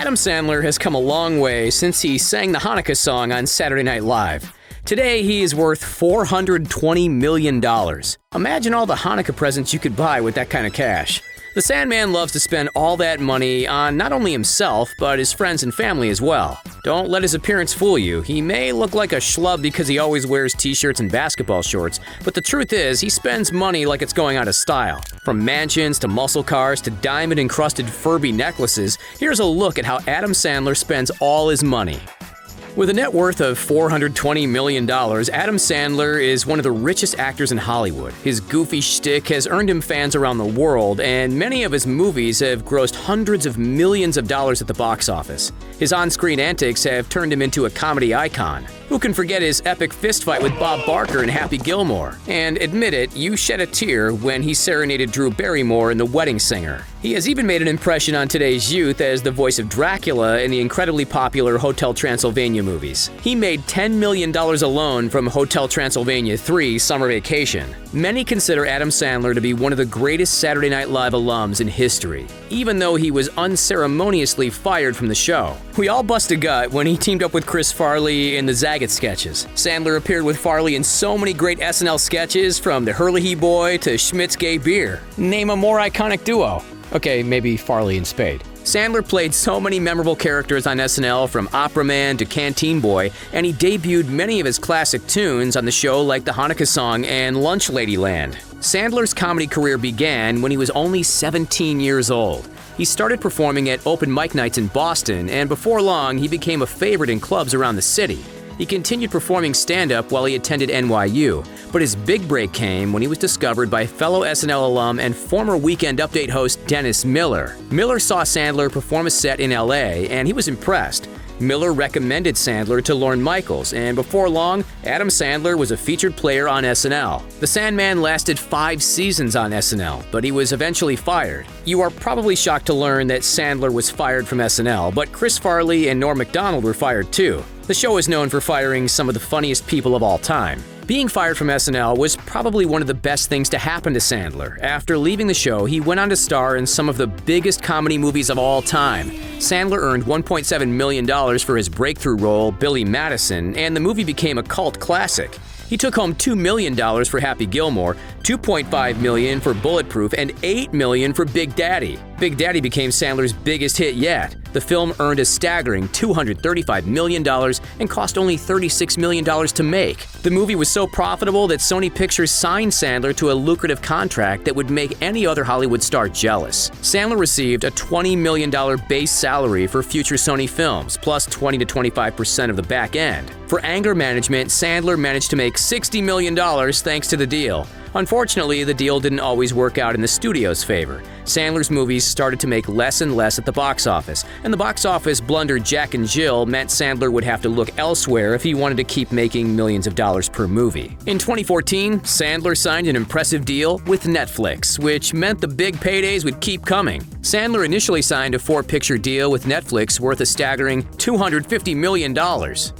Adam Sandler has come a long way since he sang the Hanukkah song on Saturday Night Live. Today, he is worth $420 million. Imagine all the Hanukkah presents you could buy with that kind of cash. The Sandman loves to spend all that money on not only himself, but his friends and family as well. Don't let his appearance fool you. He may look like a schlub because he always wears t-shirts and basketball shorts, but the truth is, he spends money like it's going out of style. From mansions to muscle cars to diamond-encrusted Furby necklaces, here's a look at how Adam Sandler spends all his money. With a net worth of $420 million, Adam Sandler is one of the richest actors in Hollywood. His goofy shtick has earned him fans around the world, and many of his movies have grossed hundreds of millions of dollars at the box office. His on-screen antics have turned him into a comedy icon. Who can forget his epic fistfight with Bob Barker in Happy Gilmore? And admit it, you shed a tear when he serenaded Drew Barrymore in The Wedding Singer. He has even made an impression on today's youth as the voice of Dracula in the incredibly popular Hotel Transylvania movies. He made $10 million alone from Hotel Transylvania 3 Summer Vacation. Many consider Adam Sandler to be one of the greatest Saturday Night Live alums in history, even though he was unceremoniously fired from the show. We all bust a gut when he teamed up with Chris Farley in the Zagat sketches. Sandler appeared with Farley in so many great SNL sketches, from The Hurley Boy to Schmidt's Gay Beer. Name a more iconic duo. Okay, maybe Farley and Spade. Sandler played so many memorable characters on SNL, from Opera Man to Canteen Boy, and he debuted many of his classic tunes on the show like the Hanukkah song and Lunch Ladyland. Sandler's comedy career began when he was only 17 years old. He started performing at open mic nights in Boston, and before long, he became a favorite in clubs around the city. He continued performing stand-up while he attended NYU, but his big break came when he was discovered by fellow SNL alum and former Weekend Update host Dennis Miller. Miller saw Sandler perform a set in LA, and he was impressed. Miller recommended Sandler to Lorne Michaels, and before long, Adam Sandler was a featured player on SNL. The Sandman lasted 5 seasons on SNL, but he was eventually fired. You are probably shocked to learn that Sandler was fired from SNL, but Chris Farley and Norm Macdonald were fired too. The show is known for firing some of the funniest people of all time. Being fired from SNL was probably one of the best things to happen to Sandler. After leaving the show, he went on to star in some of the biggest comedy movies of all time. Sandler earned $1.7 million for his breakthrough role, Billy Madison, and the movie became a cult classic. He took home $2 million for Happy Gilmore, $2.5 million for Bulletproof, and $8 million for Big Daddy. Big Daddy became Sandler's biggest hit yet. The film earned a staggering $235 million and cost only $36 million to make. The movie was so profitable that Sony Pictures signed Sandler to a lucrative contract that would make any other Hollywood star jealous. Sandler received a $20 million base salary for future Sony films, plus 20 to 25% of the back end. For anger management, Sandler managed to make $60 million thanks to the deal. Unfortunately, the deal didn't always work out in the studio's favor. Sandler's movies started to make less and less at the box office, and the box office blunder Jack and Jill meant Sandler would have to look elsewhere if he wanted to keep making millions of dollars per movie. In 2014, Sandler signed an impressive deal with Netflix, which meant the big paydays would keep coming. Sandler initially signed a 4-picture deal with Netflix worth a staggering $250 million.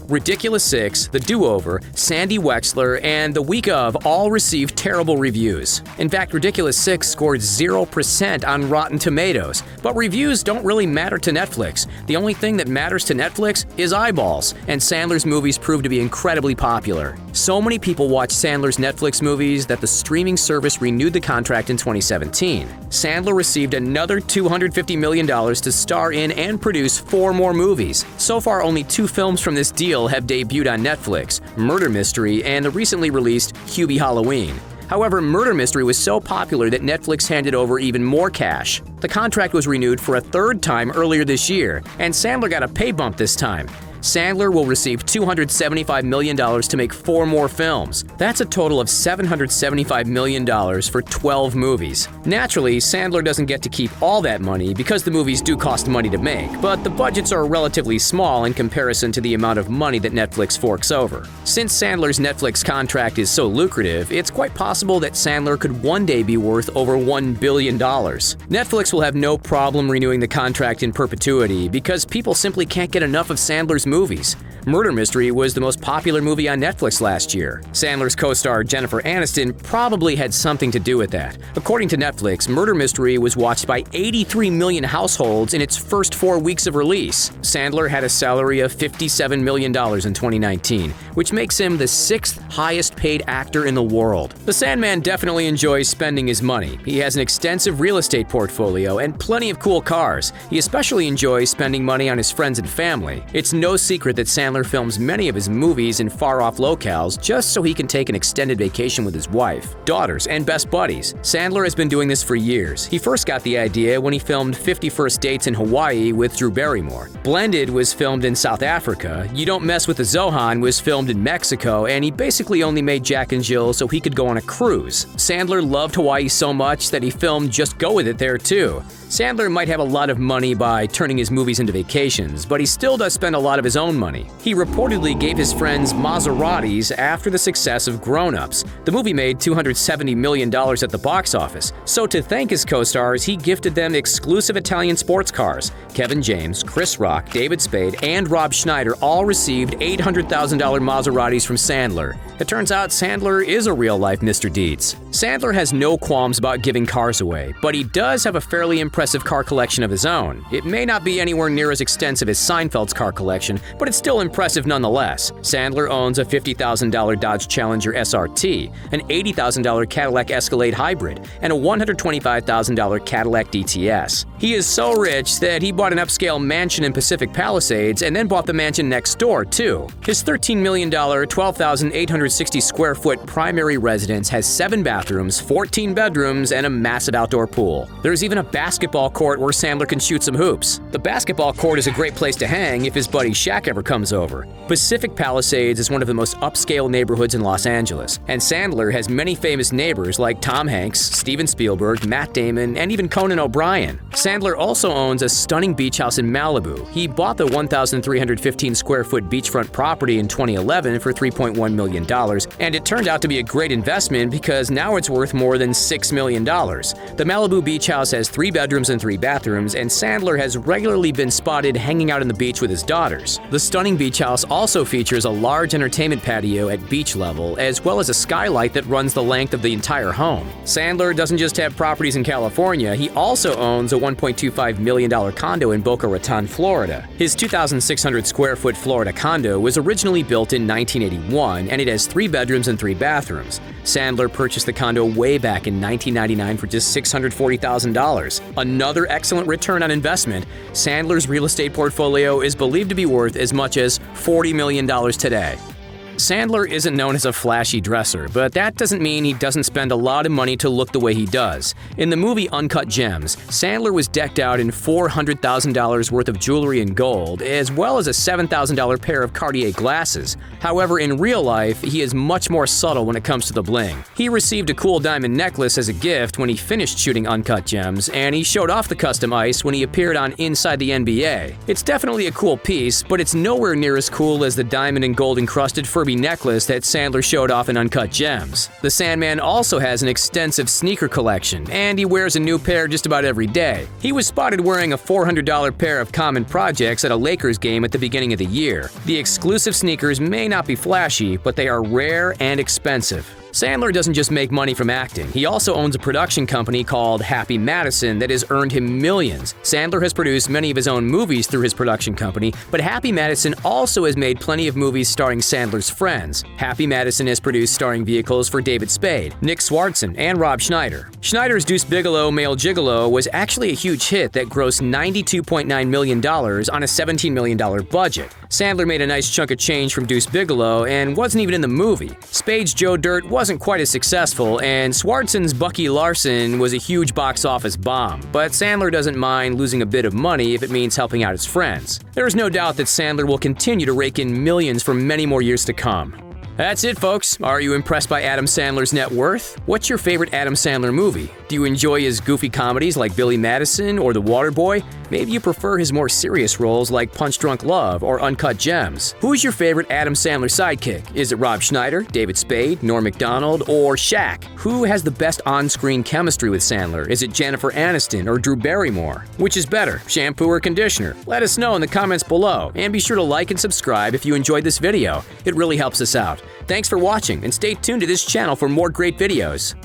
Ridiculous 6, The Do-Over, Sandy Wexler, and The Week Of all received terrible reviews. In fact, Ridiculous 6 scored 0% on Rotten Tomatoes. But reviews don't really matter to Netflix. The only thing that matters to Netflix is eyeballs, and Sandler's movies proved to be incredibly popular. So many people watch Sandler's Netflix movies that the streaming service renewed the contract in 2017. Sandler received another $250 million to star in and produce 4 more movies. So far, only 2 films from this deal have debuted on Netflix: Murder Mystery and the recently released Hubie Halloween. However, Murder Mystery was so popular that Netflix handed over even more cash. The contract was renewed for a 3rd time earlier this year, and Sandler got a pay bump this time. Sandler will receive $275 million to make 4 more films. That's a total of $775 million for 12 movies. Naturally, Sandler doesn't get to keep all that money because the movies do cost money to make, but the budgets are relatively small in comparison to the amount of money that Netflix forks over. Since Sandler's Netflix contract is so lucrative, it's quite possible that Sandler could one day be worth over $1 billion. Netflix will have no problem renewing the contract in perpetuity because people simply can't get enough of Sandler's movies. Murder Mystery was the most popular movie on Netflix last year. Sandler's co-star Jennifer Aniston probably had something to do with that. According to Netflix, Murder Mystery was watched by 83 million households in its first 4 weeks of release. Sandler had a salary of $57 million in 2019, which makes him the 6th highest paid actor in the world. The Sandman definitely enjoys spending his money. He has an extensive real estate portfolio and plenty of cool cars. He especially enjoys spending money on his friends and family. It's no secret that Sandler films many of his movies in far-off locales just so he can take an extended vacation with his wife, daughters, and best buddies. Sandler has been doing this for years. He first got the idea when he filmed 50 First Dates in Hawaii with Drew Barrymore. Blended was filmed in South Africa. You Don't Mess with the Zohan was filmed in Mexico, and he basically only made Jack and Jill so he could go on a cruise. Sandler loved Hawaii so much that he filmed Just Go With It there too. Sandler might have a lot of money by turning his movies into vacations, but he still does spend a lot of his own money. He reportedly gave his friends Maseratis after the success of Grown Ups. The movie made $270 million at the box office, so to thank his co-stars, he gifted them exclusive Italian sports cars. Kevin James, Chris Rock, David Spade, and Rob Schneider all received $800,000 Maseratis from Sandler. It turns out Sandler is a real-life Mr. Deeds. Sandler has no qualms about giving cars away, but he does have a fairly impressive car collection of his own. It may not be anywhere near as extensive as Seinfeld's car collection, but it's still impressive nonetheless. Sandler owns a $50,000 Dodge Challenger SRT, an $80,000 Cadillac Escalade Hybrid, and a $125,000 Cadillac DTS. He is so rich that he bought an upscale mansion in Pacific Palisades and then bought the mansion next door, too. His $13 million, 12,860 square foot primary residence has 7 bathrooms, 14 bedrooms, and a massive outdoor pool. There's even a basketball court where Sandler can shoot some hoops. The basketball court is a great place to hang if his buddy Shaq ever comes over. Pacific Palisades is one of the most upscale neighborhoods in Los Angeles, and Sandler has many famous neighbors like Tom Hanks, Steven Spielberg, Matt Damon, and even Conan O'Brien. Sandler also owns a stunning beach house in Malibu. He bought the 1,315 square foot beachfront property in 2011 for $3.1 million, and it turned out to be a great investment because now it's worth more than $6 million. The Malibu beach house has 3 bedrooms and 3 bathrooms, and Sandler has regularly been spotted hanging out on the beach with his daughters. The stunning beach house also features a large entertainment patio at beach level, as well as a skylight that runs the length of the entire home. Sandler doesn't just have properties in California, he also owns a $1.25 million condo in Boca Raton, Florida. His 2,600 square foot Florida condo was originally built in 1981, and it has 3 bedrooms and 3 bathrooms. Sandler purchased the condo way back in 1999 for just $640,000. Another excellent return on investment. Sandler's real estate portfolio is believed to be worth as much as $40 million today. Sandler isn't known as a flashy dresser, but that doesn't mean he doesn't spend a lot of money to look the way he does. In the movie Uncut Gems, Sandler was decked out in $400,000 worth of jewelry and gold, as well as a $7,000 pair of Cartier glasses. However, in real life, he is much more subtle when it comes to the bling. He received a cool diamond necklace as a gift when he finished shooting Uncut Gems, and he showed off the custom ice when he appeared on Inside the NBA. It's definitely a cool piece, but it's nowhere near as cool as the diamond and gold encrusted Furby necklace that Sandler showed off in Uncut Gems. The Sandman also has an extensive sneaker collection, and he wears a new pair just about every day. He was spotted wearing a $400 pair of Common Projects at a Lakers game at the beginning of the year. The exclusive sneakers may not be flashy, but they are rare and expensive. Sandler doesn't just make money from acting. He also owns a production company called Happy Madison that has earned him millions. Sandler has produced many of his own movies through his production company, but Happy Madison also has made plenty of movies starring Sandler's friends. Happy Madison has produced starring vehicles for David Spade, Nick Swardson, and Rob Schneider. Schneider's Deuce Bigalow, Male Gigolo was actually a huge hit that grossed $92.9 million on a $17 million budget. Sandler made a nice chunk of change from Deuce Bigalow and wasn't even in the movie. Spade's Joe Dirt wasn't quite as successful, and Swardson's Bucky Larson was a huge box office bomb, but Sandler doesn't mind losing a bit of money if it means helping out his friends. There is no doubt that Sandler will continue to rake in millions for many more years to come. That's it, folks. Are you impressed by Adam Sandler's net worth? What's your favorite Adam Sandler movie? Do you enjoy his goofy comedies like Billy Madison or The Waterboy? Maybe you prefer his more serious roles like Punch Drunk Love or Uncut Gems. Who's your favorite Adam Sandler sidekick? Is it Rob Schneider, David Spade, Norm Macdonald, or Shaq? Who has the best on-screen chemistry with Sandler? Is it Jennifer Aniston or Drew Barrymore? Which is better, shampoo or conditioner? Let us know in the comments below, and be sure to like and subscribe if you enjoyed this video. It really helps us out. Thanks for watching, and stay tuned to this channel for more great videos.